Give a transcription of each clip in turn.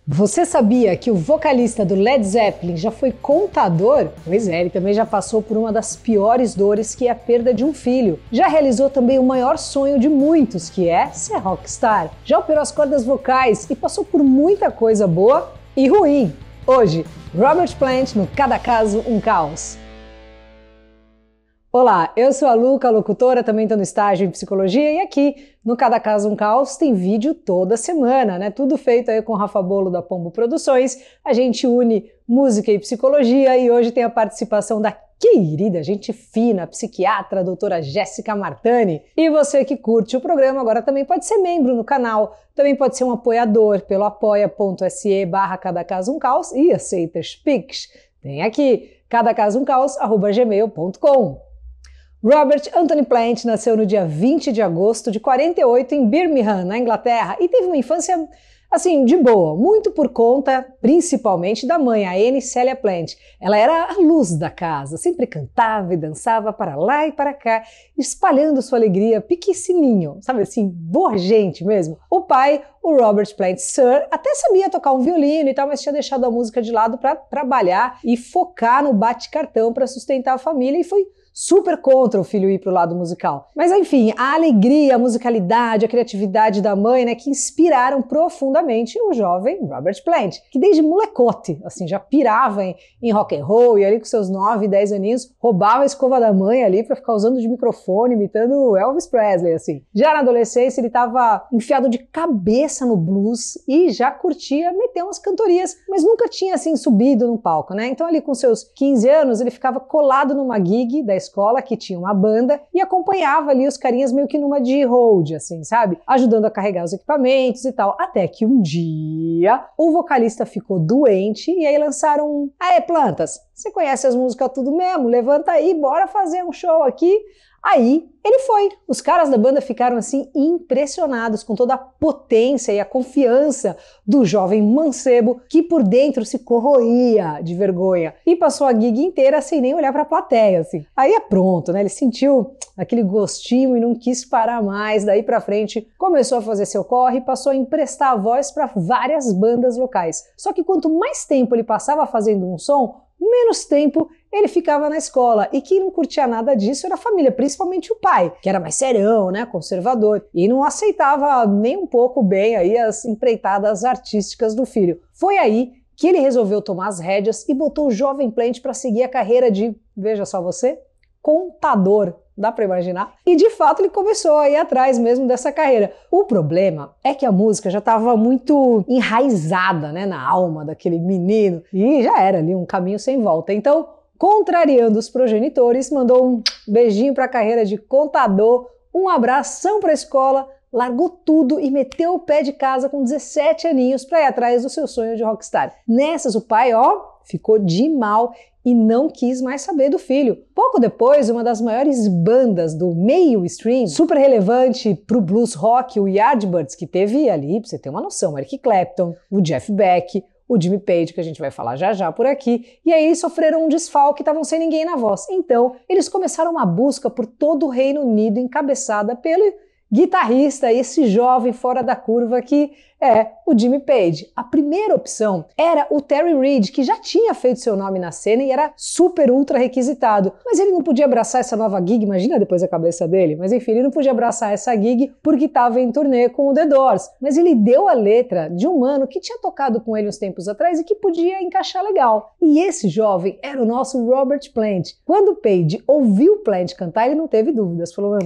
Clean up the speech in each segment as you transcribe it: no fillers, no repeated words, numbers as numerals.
Você sabia que o vocalista do Led Zeppelin já foi contador? Pois é, ele também já passou por uma das piores dores, que é a perda de um filho. Já realizou também o maior sonho de muitos, que é ser rockstar. Já operou as cordas vocais e passou por muita coisa boa e ruim. Hoje, Robert Plant no Cada Caso um Caos. Olá, eu sou a Luca, locutora, também estou no estágio em psicologia e aqui no Cada Caso um Caos tem vídeo toda semana, né? Tudo feito aí com o Rafa Bolo da Pombo Produções. A gente une música e psicologia e hoje tem a participação da querida, gente fina, psiquiatra, a doutora Jéssica Martani. E você que curte o programa agora também pode ser membro no canal, também pode ser um apoiador pelo apoia.se/Cada Caso um Caos e aceita Pix. Tem aqui, cadacasumcaos@gmail.com. Robert Anthony Plant nasceu no dia 20 de agosto de 48 em Birmingham, na Inglaterra, e teve uma infância, assim, de boa, muito por conta, principalmente, da mãe, a Anne Celia Plant. Ela era a luz da casa, sempre cantava e dançava para lá e para cá, espalhando sua alegria, piquicininho, sabe assim, boa gente mesmo. O pai, o Robert Plant Sr., até sabia tocar um violino e tal, mas tinha deixado a música de lado para trabalhar e focar no bate-cartão para sustentar a família e foi super contra o filho ir pro lado musical. Mas enfim, a alegria, a musicalidade, a criatividade da mãe, né, que inspiraram profundamente o jovem Robert Plant, que desde molecote, assim, já pirava em rock and roll e ali com seus 9, 10 aninhos, roubava a escova da mãe ali para ficar usando de microfone, imitando Elvis Presley, assim. Já na adolescência ele estava enfiado de cabeça no blues e já curtia meter umas cantorias, mas nunca tinha, assim, subido num palco, né? Então ali com seus 15 anos ele ficava colado numa gig da escola que tinha uma banda e acompanhava ali os carinhas meio que numa de hold, assim, sabe? Ajudando a carregar os equipamentos e tal. Até que um dia o vocalista ficou doente e aí lançaram um: "Aê, Plantas, você conhece as músicas tudo mesmo? Levanta aí, bora fazer um show aqui." Aí ele foi. Os caras da banda ficaram assim impressionados com toda a potência e a confiança do jovem mancebo que por dentro se corroía de vergonha e passou a gig inteira sem nem olhar para a plateia, assim. Aí é pronto, né? Ele sentiu aquele gostinho e não quis parar mais. Daí para frente começou a fazer seu corre e passou a emprestar a voz para várias bandas locais. Só que quanto mais tempo ele passava fazendo um som, menos tempo ele ficava na escola, e quem não curtia nada disso era a família, principalmente o pai, que era mais serão, né, conservador, e não aceitava nem um pouco bem aí as empreitadas artísticas do filho. Foi aí que ele resolveu tomar as rédeas e botou o jovem Plant para seguir a carreira de, veja só você, contador. Dá para imaginar? E de fato ele começou a ir atrás mesmo dessa carreira. O problema é que a música já estava muito enraizada, né, na alma daquele menino e já era ali um caminho sem volta. Então, contrariando os progenitores, mandou um beijinho para a carreira de contador, um abração para a escola, largou tudo e meteu o pé de casa com 17 aninhos para ir atrás do seu sonho de rockstar. Nessas, o pai, ficou de mal e não quis mais saber do filho. Pouco depois, uma das maiores bandas do mainstream, super relevante pro blues rock, o Yardbirds, que teve ali, pra você ter uma noção, Eric Clapton, o Jeff Beck, o Jimmy Page, que a gente vai falar já já por aqui, e aí eles sofreram um desfalque, estavam sem ninguém na voz. Então, eles começaram uma busca por todo o Reino Unido, encabeçada pelo guitarrista, esse jovem fora da curva que é o Jimmy Page. A primeira opção era o Terry Reid, que já tinha feito seu nome na cena e era super ultra requisitado, mas ele não podia abraçar essa nova gig, imagina depois a cabeça dele, mas enfim, ele não podia abraçar essa gig porque estava em turnê com o The Doors, mas ele deu a letra de um mano que tinha tocado com ele uns tempos atrás e que podia encaixar legal. E esse jovem era o nosso Robert Plant. Quando o Page ouviu o Plant cantar, ele não teve dúvidas, falou: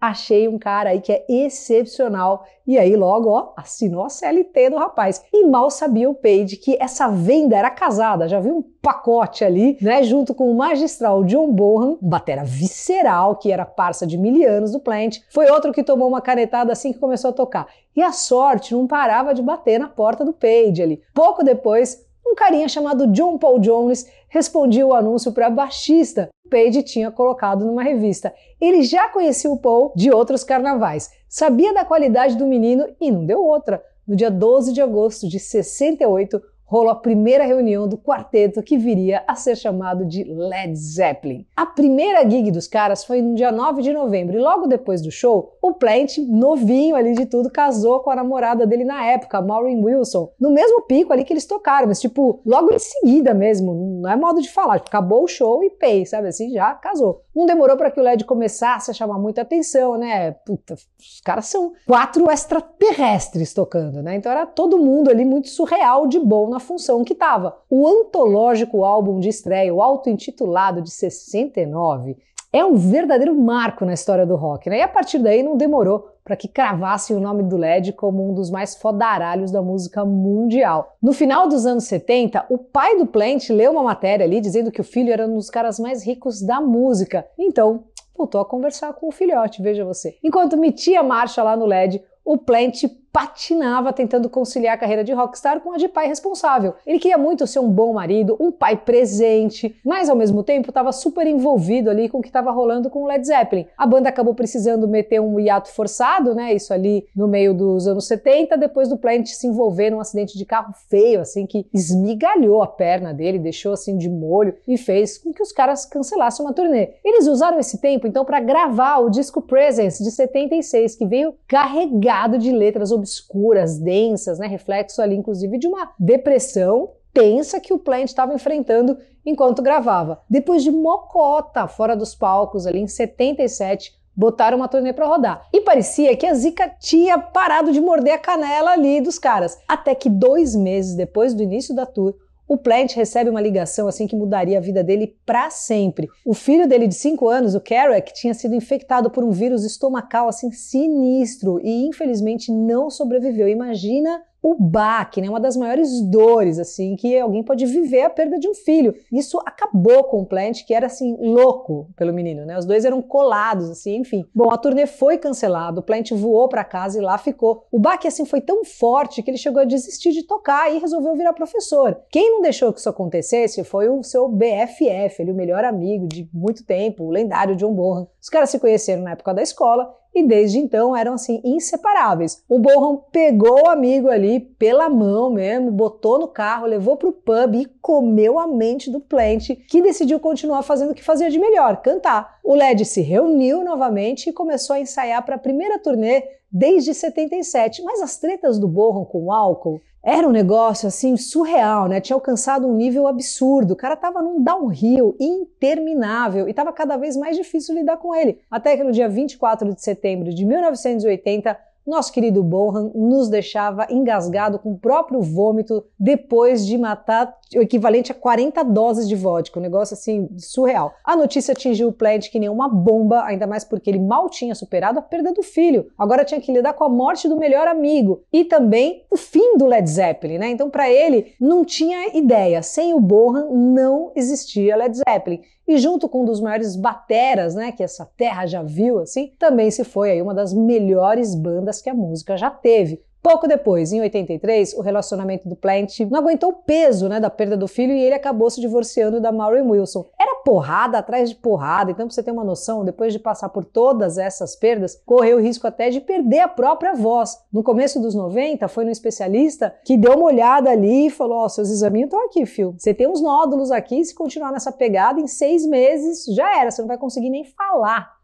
"Achei um cara aí que é excepcional." E aí logo, assinou a CLT do rapaz. E mal sabia o Page que essa venda era casada, já viu um pacote ali, né, junto com o magistral John Bonham, um batera visceral que era parça de milianos do Plant. Foi outro que tomou uma canetada assim que começou a tocar. E a sorte não parava de bater na porta do Page ali. Pouco depois, um carinha chamado John Paul Jones respondia o anúncio para baixista que Page tinha colocado numa revista. Ele já conhecia o Paul de outros carnavais, sabia da qualidade do menino e não deu outra. No dia 12 de agosto de 68, rolou a primeira reunião do quarteto que viria a ser chamado de Led Zeppelin. A primeira gig dos caras foi no dia 9 de novembro e logo depois do show, o Plant, novinho ali de tudo, casou com a namorada dele na época, a Maureen Wilson, no mesmo pico ali que eles tocaram, mas tipo, logo em seguida mesmo, não é modo de falar, tipo, acabou o show e pei, sabe assim, já casou. Não demorou para que o Led começasse a chamar muita atenção, né? Puta, os caras são 4 extraterrestres tocando, né? Então era todo mundo ali muito surreal de bom na função que tava. O antológico álbum de estreia, o auto-intitulado de 69, é um verdadeiro marco na história do rock, né? E a partir daí não demorou para que cravassem o nome do Led como um dos mais fodaralhos da música mundial. No final dos anos 70, o pai do Plant leu uma matéria ali dizendo que o filho era um dos caras mais ricos da música. Então, voltou a conversar com o filhote, veja você. Enquanto metia marcha lá no Led, o Plant patinava tentando conciliar a carreira de rockstar com a de pai responsável. Ele queria muito ser um bom marido, um pai presente, mas ao mesmo tempo estava super envolvido ali com o que estava rolando com o Led Zeppelin. A banda acabou precisando meter um hiato forçado, né? Isso ali no meio dos anos 70, depois do Plant se envolver num acidente de carro feio, assim, que esmigalhou a perna dele, deixou assim de molho e fez com que os caras cancelassem uma turnê. Eles usaram esse tempo então para gravar o disco Presence de 76, que veio carregado de letras obscuras, densas, né? Reflexo ali, inclusive, de uma depressão tensa que o Plant estava enfrentando enquanto gravava. Depois de mocota fora dos palcos ali em 77, botaram uma turnê para rodar. E parecia que a zica tinha parado de morder a canela ali dos caras. Até que 2 meses depois do início da tour, o Plant recebe uma ligação assim que mudaria a vida dele para sempre. O filho dele de 5 anos, o Carrack, tinha sido infectado por um vírus estomacal assim sinistro e infelizmente não sobreviveu. Imagina o baque, né? Uma das maiores dores assim que alguém pode viver, a perda de um filho. Isso acabou com o Plant, que era assim louco pelo menino, né? Os dois eram colados assim, enfim. Bom, a turnê foi cancelada, o Plant voou para casa e lá ficou. O baque assim foi tão forte que ele chegou a desistir de tocar e resolveu virar professor. Quem não deixou que isso acontecesse foi o seu BFF, ele o melhor amigo de muito tempo, o lendário John Bonham. Os caras se conheceram na época da escola e desde então eram assim inseparáveis. O Bonham pegou o amigo ali pela mão mesmo, botou no carro, levou pro pub e comeu a mente do Plant, que decidiu continuar fazendo o que fazia de melhor, cantar. O Led se reuniu novamente e começou a ensaiar para a primeira turnê desde 77, mas as tretas do Bonham com o álcool era um negócio assim surreal, né? Tinha alcançado um nível absurdo. O cara tava num downhill interminável e tava cada vez mais difícil lidar com ele. Até que no dia 24 de setembro de 1980, nosso querido Bonham nos deixava engasgado com o próprio vômito depois de matar o equivalente a 40 doses de vodka, um negócio assim surreal. A notícia atingiu o Plant que nem uma bomba, ainda mais porque ele mal tinha superado a perda do filho. Agora tinha que lidar com a morte do melhor amigo e também o fim do Led Zeppelin, né? Então para ele não tinha ideia, sem o Bonham não existia Led Zeppelin. E junto com um dos maiores bateras, né, que essa terra já viu, assim, também se foi aí uma das melhores bandas que a música já teve. Pouco depois, em 83, o relacionamento do Plant não aguentou o peso, né, da perda do filho e ele acabou se divorciando da Maureen Wilson. Era porrada atrás de porrada, então pra você ter uma noção, depois de passar por todas essas perdas, correu o risco até de perder a própria voz. No começo dos 90, foi no especialista que deu uma olhada ali e falou, ó, seus examinhos estão aqui, filho. Você tem uns nódulos aqui, se continuar nessa pegada, em 6 meses já era, você não vai conseguir nem falar.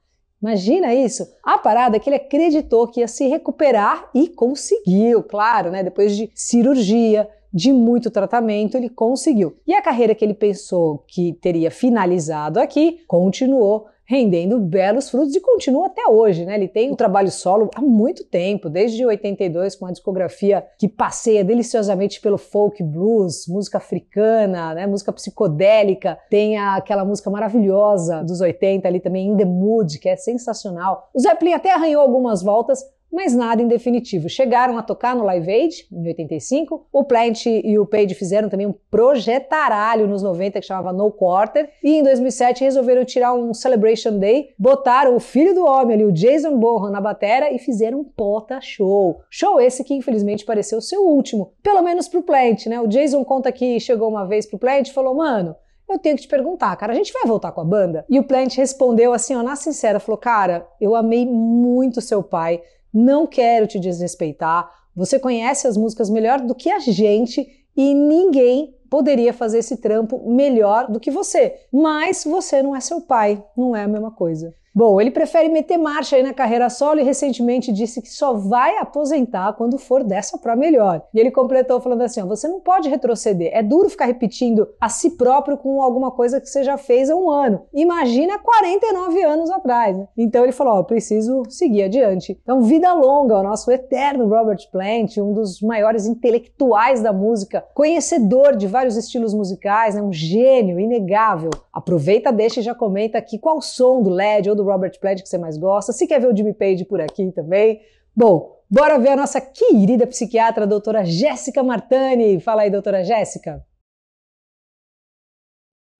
Imagina isso! A parada é que ele acreditou que ia se recuperar e conseguiu, claro, né? Depois de cirurgia, de muito tratamento, ele conseguiu. E a carreira que ele pensou que teria finalizado aqui, continuou rendendo belos frutos e continua até hoje, né? Ele tem um trabalho solo há muito tempo, desde 82, com uma discografia que passeia deliciosamente pelo folk blues, música africana, né? Música psicodélica, tem aquela música maravilhosa dos 80 ali também, In The Mood, que é sensacional. O Zeppelin até arranhou algumas voltas, mas nada em definitivo. Chegaram a tocar no Live Aid, em 85, o Plant e o Page fizeram também um projetaralho nos 90 que chamava No Quarter, e em 2007 resolveram tirar um Celebration Day, botaram o filho do homem ali, o Jason Bonham, na batera e fizeram um puta show. Show esse que infelizmente pareceu ser o último, pelo menos pro Plant, né? O Jason conta que chegou uma vez pro Plant e falou, mano, eu tenho que te perguntar, cara, a gente vai voltar com a banda? E o Plant respondeu assim, ó, na sincera, falou, cara, eu amei muito seu pai, não quero te desrespeitar, você conhece as músicas melhor do que a gente e ninguém poderia fazer esse trampo melhor do que você. Mas você não é seu pai, não é a mesma coisa. Bom, ele prefere meter marcha aí na carreira solo e recentemente disse que só vai aposentar quando for dessa pra melhor. E ele completou falando assim, ó, você não pode retroceder, é duro ficar repetindo a si próprio com alguma coisa que você já fez há um ano. Imagina 49 anos atrás, né? Então ele falou, ó, eu preciso seguir adiante. Então, vida longa ao nosso eterno Robert Plant, um dos maiores intelectuais da música, conhecedor de vários estilos musicais, né? Um gênio inegável. Aproveita, deixa e já comenta aqui qual som do LED ou do Robert Plant que você mais gosta, se quer ver o Jimmy Page por aqui também. Bom, bora ver a nossa querida psiquiatra, a doutora Jéssica Martani. Fala aí, doutora Jéssica.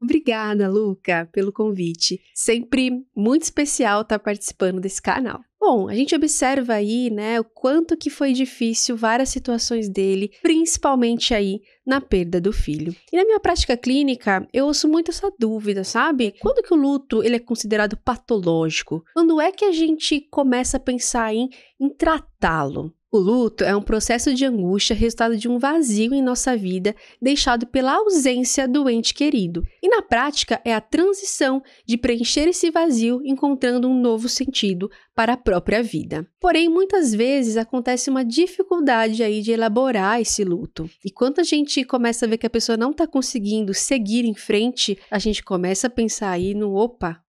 Obrigada, Luca, pelo convite. Sempre muito especial estar participando desse canal. Bom, a gente observa aí, né, o quanto que foi difícil várias situações dele, principalmente aí na perda do filho. E na minha prática clínica, eu ouço muito essa dúvida, sabe? Quando que o luto ele é considerado patológico? Quando é que a gente começa a pensar em tratá-lo? O luto é um processo de angústia resultado de um vazio em nossa vida deixado pela ausência do ente querido. E na prática é a transição de preencher esse vazio encontrando um novo sentido para a própria vida. Porém, muitas vezes acontece uma dificuldade aí de elaborar esse luto. E quando a gente começa a ver que a pessoa não está conseguindo seguir em frente, a gente começa a pensar aí no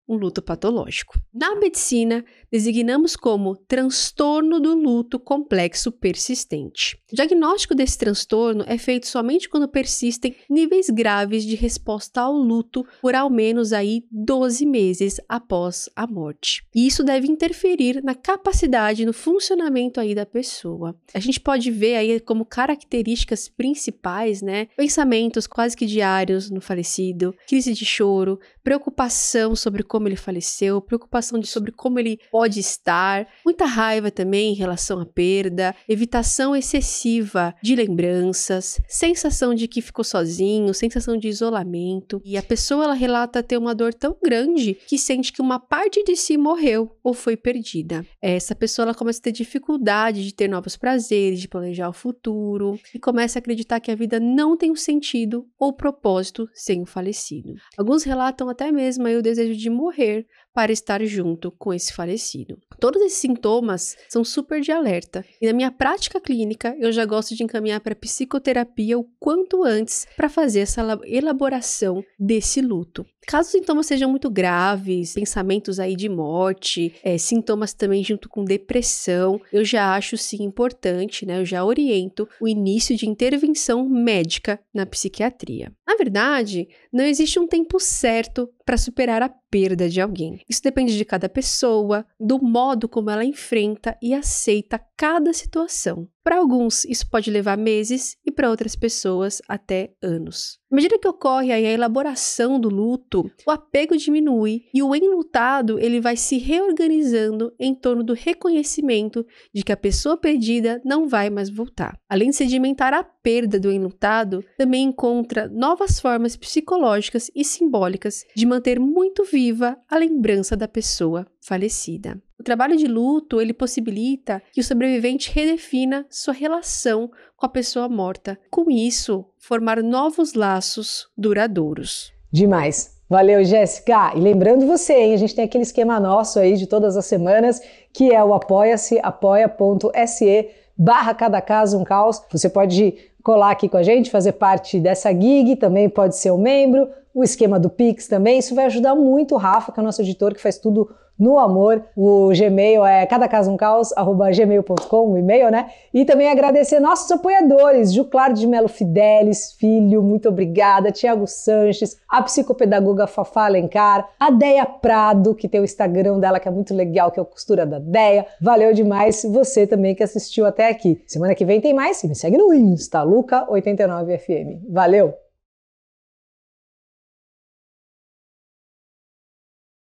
um luto patológico. Na medicina, designamos como transtorno do luto complexo persistente. O diagnóstico desse transtorno é feito somente quando persistem níveis graves de resposta ao luto por ao menos aí 12 meses após a morte. E isso deve interferir na capacidade, no funcionamento aí da pessoa. A gente pode ver aí como características principais, né? Pensamentos quase que diários no falecido, crise de choro, preocupação sobre como ele faleceu, preocupação sobre como ele pode estar, muita raiva também em relação à perda, evitação excessiva de lembranças, sensação de que ficou sozinho, sensação de isolamento. E a pessoa ela relata ter uma dor tão grande que sente que uma parte de si morreu ou foi perdida. Essa pessoa ela começa a ter dificuldade de ter novos prazeres, de planejar o futuro e começa a acreditar que a vida não tem um sentido ou propósito sem o falecido. Alguns relatam até mesmo aí o desejo de morrer para estar junto com esse falecido. Todos esses sintomas são super de alerta e na minha prática clínica eu já gosto de encaminhar para psicoterapia o quanto antes para fazer essa elaboração desse luto. Caso os sintomas sejam muito graves, pensamentos aí de morte, sintomas também junto com depressão, eu já acho sim importante, né? Eu já oriento o início de intervenção médica na psiquiatria. Na verdade, não existe um tempo certo para superar a perda de alguém. Isso depende de cada pessoa, do modo como ela enfrenta e aceita cada situação. Para alguns, isso pode levar meses e para outras pessoas até anos. À medida que ocorre aí a elaboração do luto, o apego diminui e o enlutado ele vai se reorganizando em torno do reconhecimento de que a pessoa perdida não vai mais voltar. Além de sedimentar a perda do enlutado, também encontra novas formas psicológicas e simbólicas de manter muito viva a lembrança da pessoa falecida. O trabalho de luto, ele possibilita que o sobrevivente redefina sua relação com a pessoa morta. Com isso, formar novos laços duradouros. Demais. Valeu, Jéssica. E lembrando você, hein, a gente tem aquele esquema nosso aí de todas as semanas, que é o Apoia-se, apoia.se/cada caso um caos. Você pode colar aqui com a gente, fazer parte dessa gig, também pode ser um membro, o esquema do Pix também. Isso vai ajudar muito o Rafa, que é o nosso editor, que faz tudo no amor. O Gmail é cadacasoumcaos@gmail.com, o e-mail, né? E também agradecer nossos apoiadores, Juclar de Melo Fidelis, filho, muito obrigada, Tiago Sanches, a psicopedagoga Fafá Alencar, a Deia Prado, que tem o Instagram dela, que é muito legal, que é o Costura da Deia. Valeu demais você também que assistiu até aqui. Semana que vem tem mais, e me segue no Insta, Luca89FM. Valeu!